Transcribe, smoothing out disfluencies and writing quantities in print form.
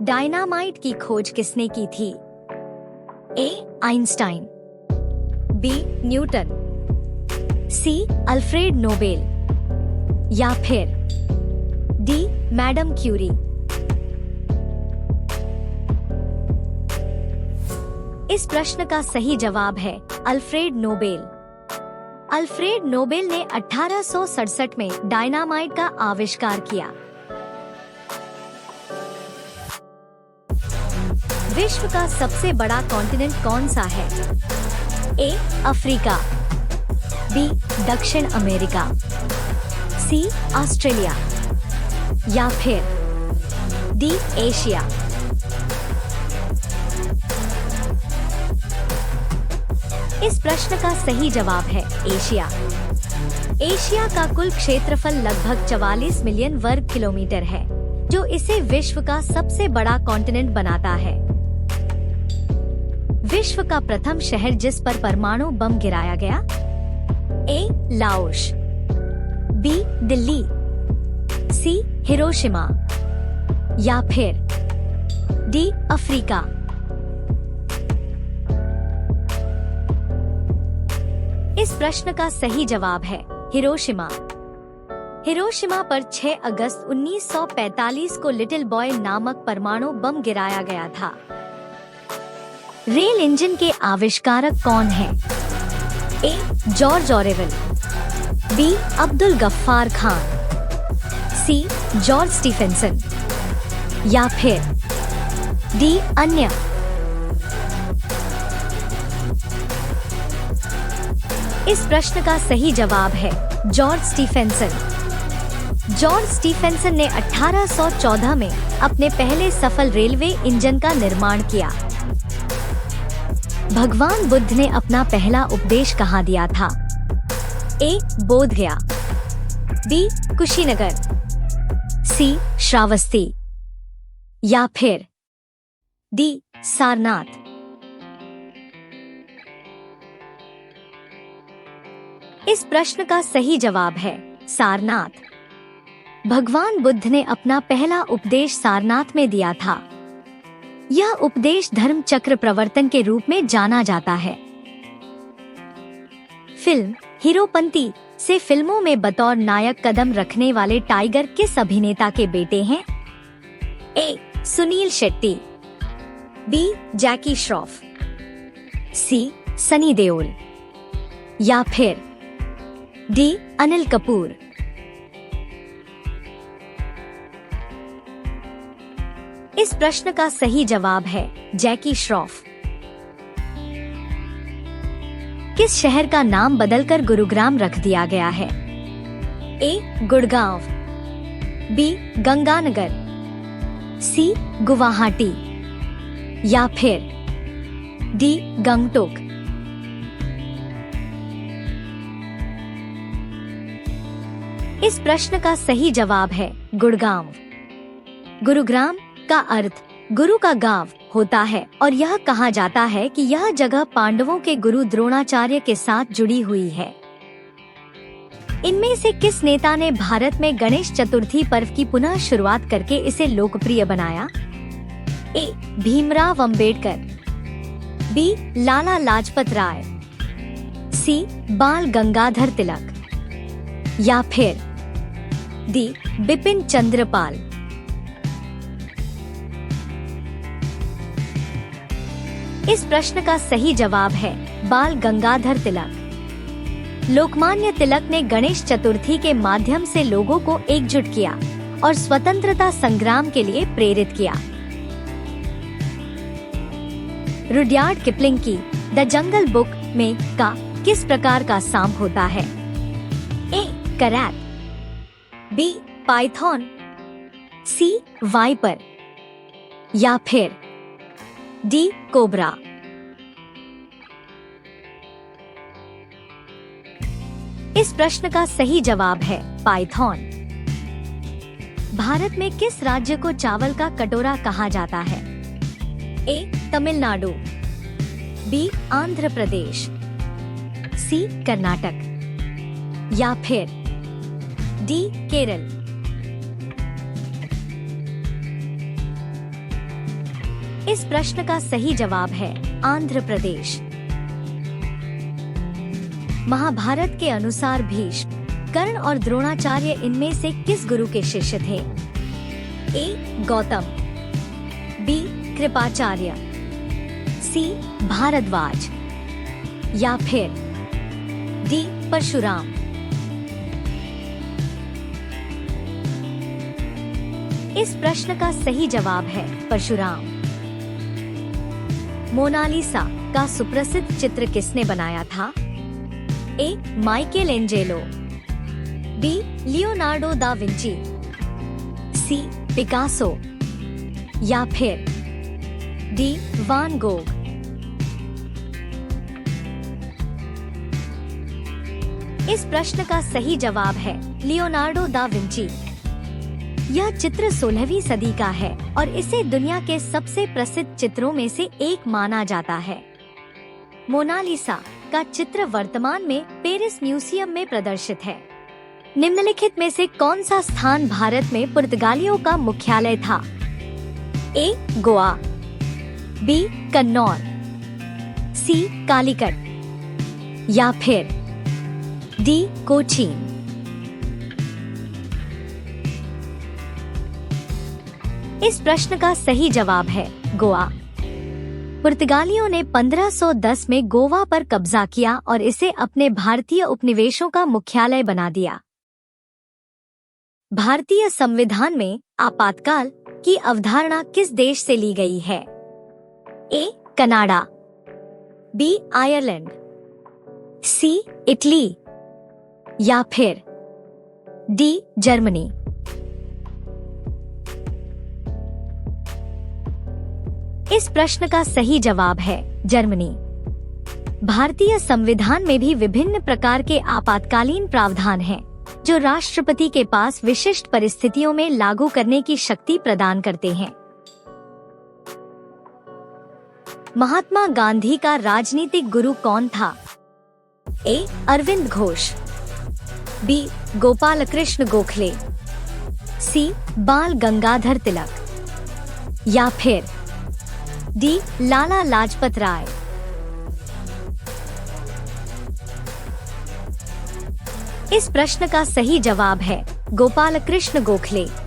Dynamite की खोज किसने की थी? A. Einstein, B. Newton, C. Alfred Nobel या फिर डी. Madam Curie. इस प्रश्न का सही जवाब है अल्फ्रेड नोबेल। अल्फ्रेड नोबेल ने 1867 में डायनामाइट का आविष्कार किया। विश्व का सबसे बड़ा कॉन्टिनेंट कौन सा है? ए. Africa, B. दक्षिण अमेरिका, सी. ऑस्ट्रेलिया या फिर डी. एशिया। इस प्रश्न का सही जवाब है एशिया। एशिया का कुल क्षेत्रफल लगभग 44 मिलियन वर्ग किलोमीटर है, जो इसे विश्व का सबसे बड़ा कॉन्टिनेंट बनाता है। विश्व का प्रथम शहर जिस पर परमाणु बम गिराया गया? A. Laos, B. Delhi, C. Hiroshima या फिर डी. अफ्रीका। इस प्रश्न का सही जवाब है हिरोशिमा। हिरोशिमा पर 6 अगस्त 1945 को लिटिल बॉय नामक परमाणु बम गिराया गया था। रेल इंजन के आविष्कारक कौन हैं? A. George Orwell, B. Abdul Gaffar Khan, C. George Stephenson या फिर डी. अन्य। इस प्रश्न का सही जवाब है जॉर्ज स्टीफेंसन। जॉर्ज स्टीफेंसन ने 1814 में अपने पहले सफल रेलवे इंजन का निर्माण किया। भगवान बुद्ध ने अपना पहला उपदेश कहाँ दिया था? ए. बोधगया, बी. कुशीनगर, सी. श्रावस्ती या फिर डी. सारनाथ। इस प्रश्न का सही जवाब है सारनाथ। भगवान बुद्ध ने अपना पहला उपदेश सारनाथ में दिया था। यह उपदेश धर्म चक्र प्रवर्तन के रूप में जाना जाता है। फिल्म हीरोपंती से फिल्मों में बतौर नायक कदम रखने वाले टाइगर किस अभिनेता के बेटे हैं? ए. सुनील शेट्टी, बी. जैकी श्रॉफ, सी. सनी देओल या फिर डी. अनिल कपूर। इस प्रश्न का सही जवाब है जैकी श्रॉफ। किस शहर का नाम बदलकर गुरुग्राम रख दिया गया है? ए. गुड़गांव, बी. गंगानगर, सी. गुवाहाटी या फिर डी. गंगटोक। इस प्रश्न का सही जवाब है गुड़गांव। गुरुग्राम का अर्थ गुरु का गांव होता है और यह कहा जाता है कि यह जगह पांडवों के गुरु द्रोणाचार्य के साथ जुड़ी हुई है। इनमें से किस नेता ने भारत में गणेश चतुर्थी पर्व की पुनः शुरुआत करके इसे लोकप्रिय बनाया? ए. भीमराव अंबेडकर, बी. लाला लाजपत राय, सी. बाल गंगाधर तिलक या फिर डी. बिपिन चंद्र पाल। इस प्रश्न का सही जवाब है बाल गंगाधर तिलक। लोकमान्य तिलक ने गणेश चतुर्थी के माध्यम से लोगों को एकजुट किया और स्वतंत्रता संग्राम के लिए प्रेरित किया। रुडयार्ड किपलिंग की द जंगल बुक में का किस प्रकार का सांप होता है? A. Krait, B. Python, C. Viper या फिर डी. कोबरा। इस प्रश्न का सही जवाब है पाइथन। भारत में किस राज्य को चावल का कटोरा कहा जाता है? ए. तमिलनाडु, बी. आंध्र प्रदेश, सी. कर्नाटक या फिर डी. केरल। इस प्रश्न का सही जवाब है आंध्र प्रदेश। महाभारत के अनुसार भीष्म, कर्ण और द्रोणाचार्य इनमें से किस गुरु के शिष्य थे? ए. गौतम, बी. कृपाचार्य, सी. भारद्वाज या फिर डी. परशुराम। इस प्रश्न का सही जवाब है परशुराम। मोनालिसा का सुप्रसिद्ध चित्र किसने बनाया था? A. Michelangelo, B. Leonardo da Vinci, C. Picasso या फिर डी. वान गोग। इस प्रश्न का सही जवाब है लियोनार्डो दा विंची। यह चित्र 16वीं सदी का है और इसे दुनिया के सबसे प्रसिद्ध चित्रों में से एक माना जाता है। मोनालिसा का चित्र वर्तमान में पेरिस म्यूजियम में प्रदर्शित है। निम्नलिखित में से कौन सा स्थान भारत में पुर्तगालियों का मुख्यालय था? ए. गोवा, बी. कन्नौर, सी. कालीकट या फिर डी. कोचीन। इस प्रश्न का सही जवाब है गोवा। पुर्तगालियों ने 1510 में गोवा पर कब्जा किया और इसे अपने भारतीय उपनिवेशों का मुख्यालय बना दिया। भारतीय संविधान में आपातकाल की अवधारणा किस देश से ली गई है? A. Canada, B. Ireland, C. Italy या फिर डी. जर्मनी। इस प्रश्न का सही जवाब है जर्मनी। भारतीय संविधान में भी विभिन्न प्रकार के आपातकालीन प्रावधान हैं, जो राष्ट्रपति के पास विशिष्ट परिस्थितियों में लागू करने की शक्ति प्रदान करते हैं। महात्मा गांधी का राजनीतिक गुरु कौन था? ए. अरविंद घोष, बी. गोपाल कृष्ण गोखले, सी. बाल गंगाधर तिलक या फिर डी. लाला लाजपत राय। इस प्रश्न का सही जवाब है गोपाल कृष्ण गोखले।